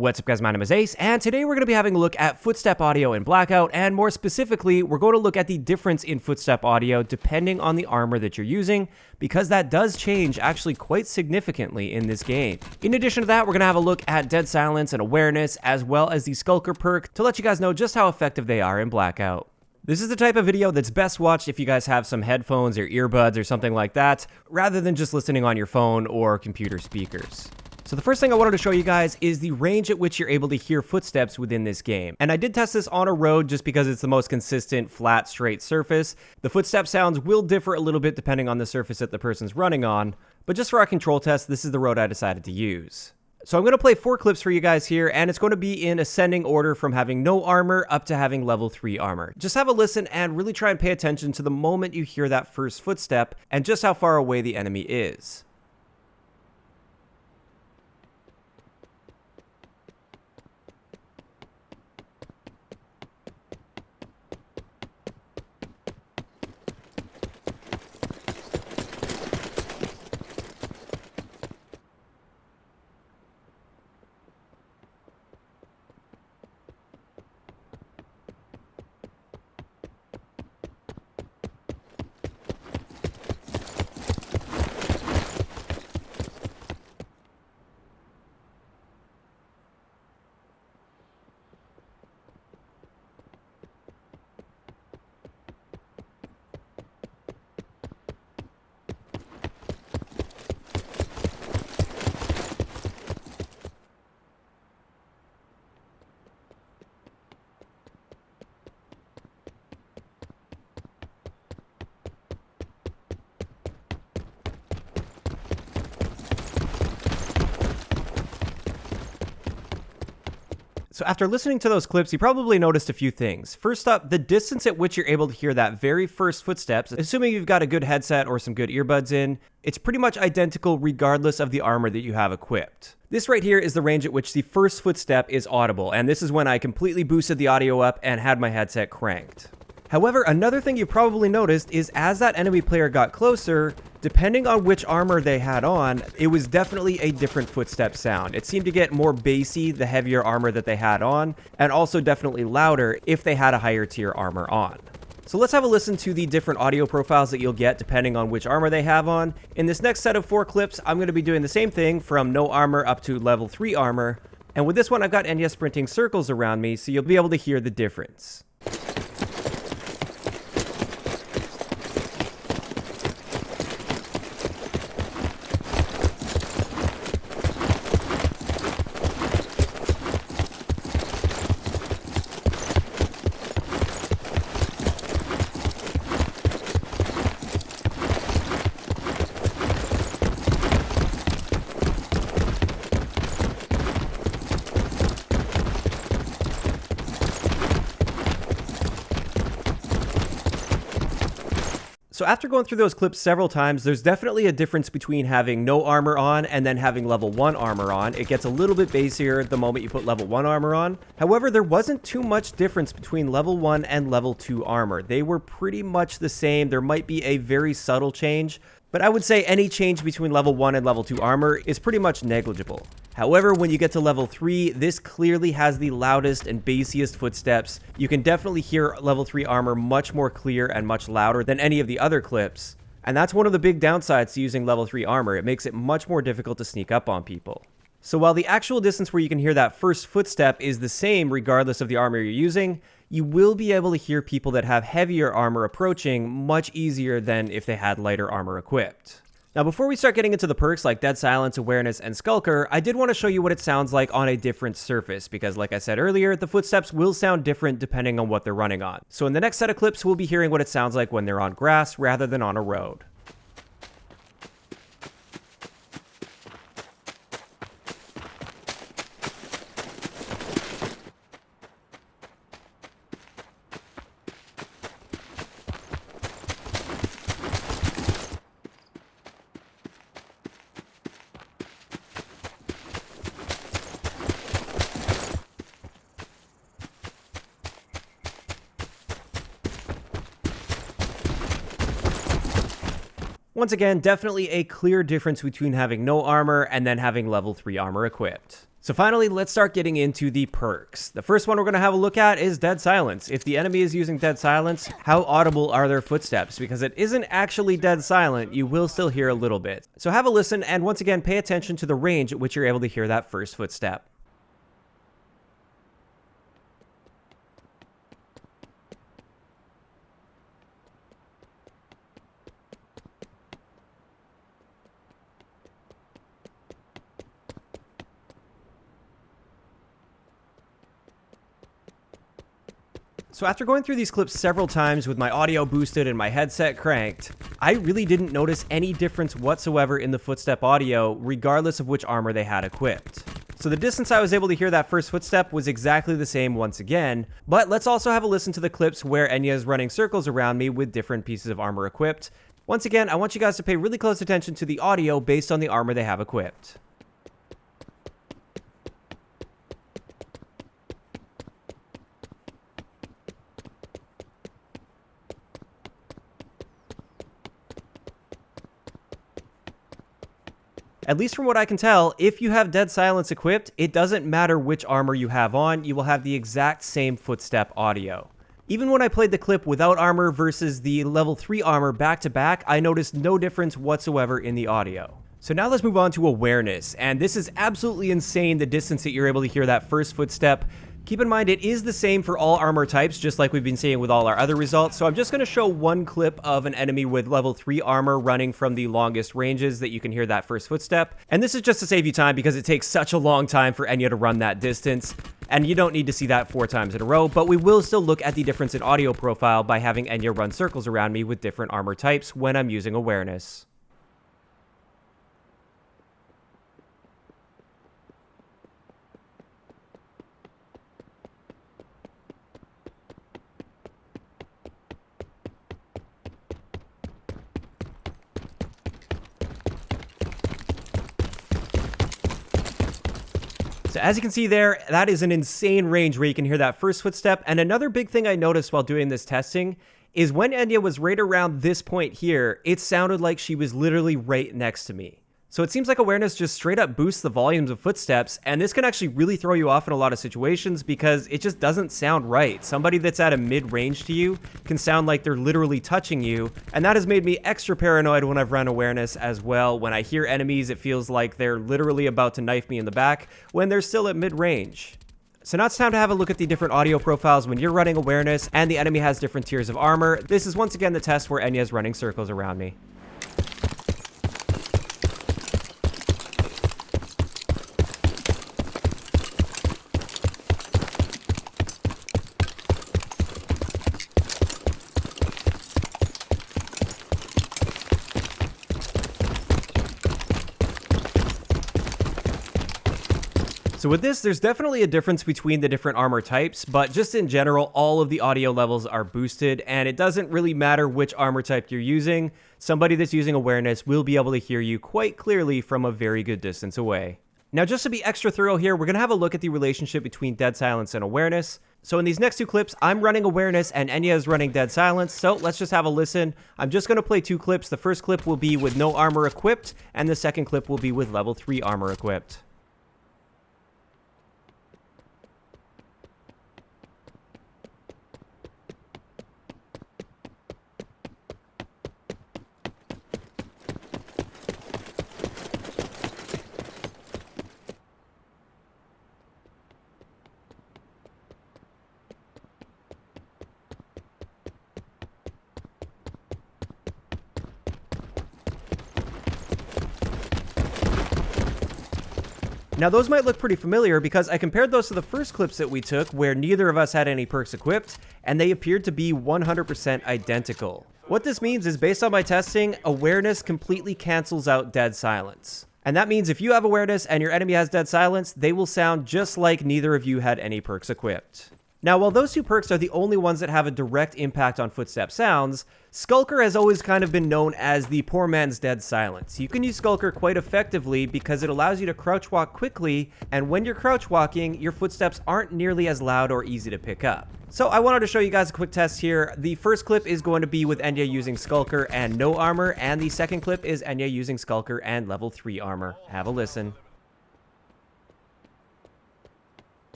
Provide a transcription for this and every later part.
What's up guys, my name is Ace, and today we're going to be having a look at Footstep audio in Blackout, and more specifically, we're going to look at the difference in Footstep audio depending on the armor that you're using, because that does change actually quite significantly in this game. In addition to that, we're going to have a look at Dead Silence and Awareness, as well as the Skulker perk, to let you guys know just how effective they are in Blackout. This is the type of video that's best watched if you guys have some headphones or earbuds or something like that, rather than just listening on your phone or computer speakers. So the first thing I wanted to show you guys is the range at which you're able to hear footsteps within this game. And I did test this on a road just because it's the most consistent, flat, straight surface. The footstep sounds will differ a little bit depending on the surface that the person's running on, but just for our control test, this is the road I decided to use. So I'm going to play 4 clips for you guys here, and it's going to be in ascending order from having no armor up to having level 3 armor. Just have a listen and really try and pay attention to the moment you hear that first footstep and just how far away the enemy is. So after listening to those clips, you probably noticed a few things. First up, the distance at which you're able to hear that very first footsteps, assuming you've got a good headset or some good earbuds in, it's pretty much identical regardless of the armor that you have equipped. This right here is the range at which the first footstep is audible, and this is when I completely boosted the audio up and had my headset cranked. However, another thing you probably noticed is as that enemy player got closer, depending on which armor they had on, it was definitely a different footstep sound. It seemed to get more bassy the heavier armor that they had on, and also definitely louder if they had a higher tier armor on. So let's have a listen to the different audio profiles that you'll get depending on which armor they have on. In this next set of 4 clips, I'm going to be doing the same thing from no armor up to level 3 armor. And with this one, I've got Enya sprinting circles around me, so you'll be able to hear the difference. So after going through those clips several times, there's definitely a difference between having no armor on and then having level 1 armor on. It gets a little bit bassier the moment you put level 1 armor on. However, there wasn't too much difference between level 1 and level 2 armor. They were pretty much the same. There might be a very subtle change, but I would say any change between level 1 and level 2 armor is pretty much negligible. However, when you get to level 3, this clearly has the loudest and bassiest footsteps. You can definitely hear level 3 armor much more clear and much louder than any of the other clips. And that's one of the big downsides to using level 3 armor. It makes it much more difficult to sneak up on people. So while the actual distance where you can hear that first footstep is the same regardless of the armor you're using, you will be able to hear people that have heavier armor approaching much easier than if they had lighter armor equipped. Now before we start getting into the perks like Dead Silence, Awareness, and Skulker, I did want to show you what it sounds like on a different surface, because like I said earlier, the footsteps will sound different depending on what they're running on. So in the next set of clips, we'll be hearing what it sounds like when they're on grass rather than on a road. Once again, definitely a clear difference between having no armor and then having level 3 armor equipped. So finally, let's start getting into the perks. The first one we're going to have a look at is Dead Silence. If the enemy is using Dead Silence, how audible are their footsteps? Because it isn't actually dead silent, you will still hear a little bit. So have a listen, and once again, pay attention to the range at which you're able to hear that first footstep. So after going through these clips several times with my audio boosted and my headset cranked, I really didn't notice any difference whatsoever in the footstep audio, regardless of which armor they had equipped. So the distance I was able to hear that first footstep was exactly the same once again, but let's also have a listen to the clips where Enya is running circles around me with different pieces of armor equipped. Once again, I want you guys to pay really close attention to the audio based on the armor they have equipped. At least from what I can tell, if you have Dead Silence equipped, it doesn't matter which armor you have on, you will have the exact same footstep audio. Even when I played the clip without armor versus the level 3 armor back to back, I noticed no difference whatsoever in the audio. So now let's move on to awareness, and this is absolutely insane, the distance that you're able to hear that first footstep. Keep in mind, it is the same for all armor types, just like we've been seeing with all our other results. So I'm just going to show one clip of an enemy with level 3 armor running from the longest ranges that you can hear that first footstep. And this is just to save you time because it takes such a long time for Enya to run that distance. And you don't need to see that 4 times in a row, but we will still look at the difference in audio profile by having Enya run circles around me with different armor types when I'm using awareness. So as you can see there, that is an insane range where you can hear that first footstep. And another big thing I noticed while doing this testing is when Enya was right around this point here, it sounded like she was literally right next to me. So it seems like awareness just straight up boosts the volumes of footsteps, and this can actually really throw you off in a lot of situations because it just doesn't sound right. Somebody that's at a mid-range to you can sound like they're literally touching you, and that has made me extra paranoid when I've run awareness as well. When I hear enemies, it feels like they're literally about to knife me in the back when they're still at mid-range. So now it's time to have a look at the different audio profiles when you're running awareness and the enemy has different tiers of armor. This is once again the test where Enya is running circles around me. So with this, there's definitely a difference between the different armor types, but just in general, all of the audio levels are boosted, and it doesn't really matter which armor type you're using. Somebody that's using awareness will be able to hear you quite clearly from a very good distance away. Now, just to be extra thorough here, we're going to have a look at the relationship between Dead Silence and awareness. So in these next 2 clips, I'm running awareness and Enya is running Dead Silence, so let's just have a listen. I'm just going to play 2 clips. The first clip will be with no armor equipped, and the second clip will be with level 3 armor equipped. Now those might look pretty familiar because I compared those to the first clips that we took where neither of us had any perks equipped, and they appeared to be 100% identical. What this means is, based on my testing, awareness completely cancels out Dead Silence. And that means if you have awareness and your enemy has Dead Silence, they will sound just like neither of you had any perks equipped. Now, while those 2 perks are the only ones that have a direct impact on footstep sounds, Skulker has always kind of been known as the poor man's Dead Silence. You can use Skulker quite effectively because it allows you to crouch walk quickly, and when you're crouch walking, your footsteps aren't nearly as loud or easy to pick up. So I wanted to show you guys a quick test here. The first clip is going to be with Enya using Skulker and no armor, and the second clip is Enya using Skulker and level 3 armor. Have a listen.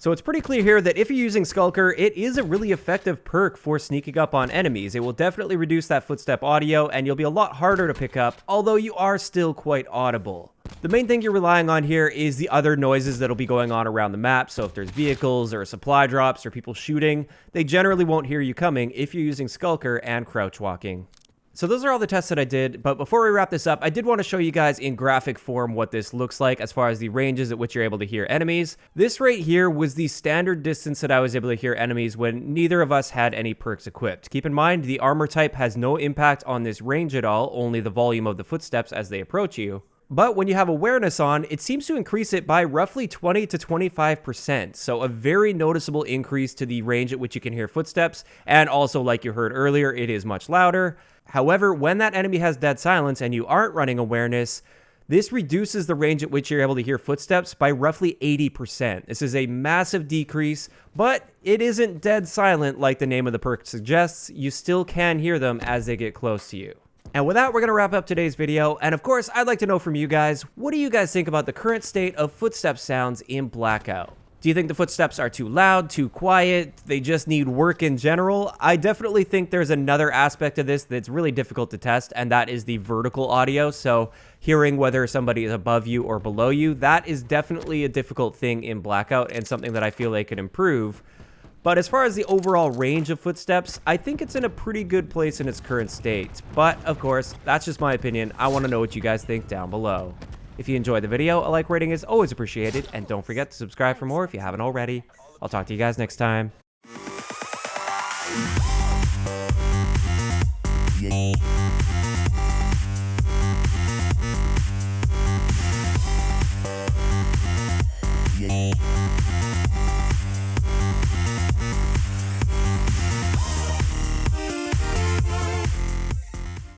So it's pretty clear here that if you're using Skulker, it is a really effective perk for sneaking up on enemies. It will definitely reduce that footstep audio, and you'll be a lot harder to pick up, although you are still quite audible. The main thing you're relying on here is the other noises that'll be going on around the map, so if there's vehicles or supply drops or people shooting, they generally won't hear you coming if you're using Skulker and crouch walking. So those are all the tests that I did, but before we wrap this up, I did want to show you guys in graphic form what this looks like as far as the ranges at which you're able to hear enemies. This right here was the standard distance that I was able to hear enemies when neither of us had any perks equipped. Keep in mind, the armor type has no impact on this range at all, only the volume of the footsteps as they approach you. But when you have awareness on, it seems to increase it by roughly 20 to 25%, so a very noticeable increase to the range at which you can hear footsteps, and also, like you heard earlier, it is much louder. However, when that enemy has dead silence and you aren't running awareness, this reduces the range at which you're able to hear footsteps by roughly 80%. This is a massive decrease, but it isn't dead silent like the name of the perk suggests. You still can hear them as they get close to you. And with that, we're going to wrap up today's video. And of course, I'd like to know from you guys, what do you guys think about the current state of footstep sounds in Blackout? Do you think the footsteps are too loud, too quiet? They just need work in general? I definitely think there's another aspect of this that's really difficult to test, and that is the vertical audio. So hearing whether somebody is above you or below you, that is definitely a difficult thing in Blackout and something that I feel they could improve. But as far as the overall range of footsteps, I think it's in a pretty good place in its current state. But of course, that's just my opinion. I want to know what you guys think down below. If you enjoyed the video, a like rating is always appreciated, and don't forget to subscribe for more if you haven't already. I'll talk to you guys next time. Yeah.